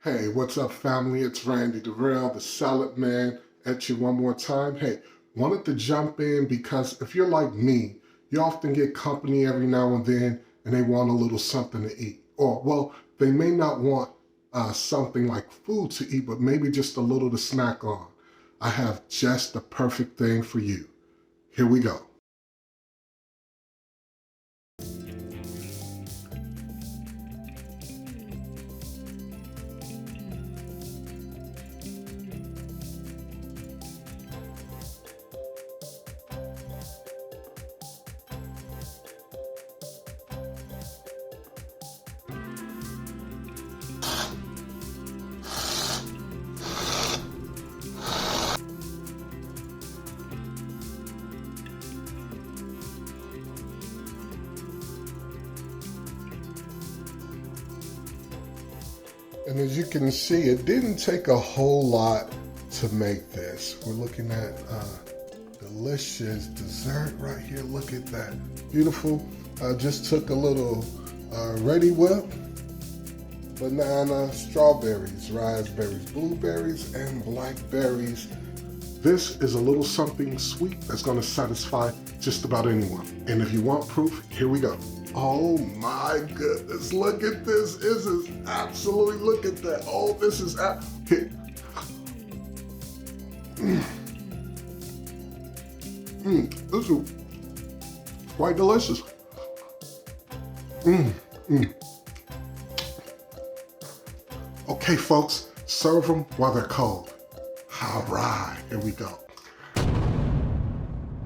Hey, what's up, family? It's Randy Durrell, the Salad Man, at you one more time. Hey, wanted to jump in because if you're like me, you often get company every now and then and they want a little something to eat. Or, well, they may not want something like food to eat, but maybe just a little to snack on. I have just the perfect thing for you. Here we go. And as you can see, it didn't take a whole lot to make this. We're looking at delicious dessert right here. Look at that. Beautiful. Just took a little Ready Whip, banana, strawberries, raspberries, blueberries, and blackberries. This is a little something sweet that's going to satisfy just about anyone. And if you want proof, here we go. Oh my goodness, look at this. This is absolutely, look at that. Oh, this is, this is quite delicious. Okay, folks, serve them while they're cold. All right, here we go.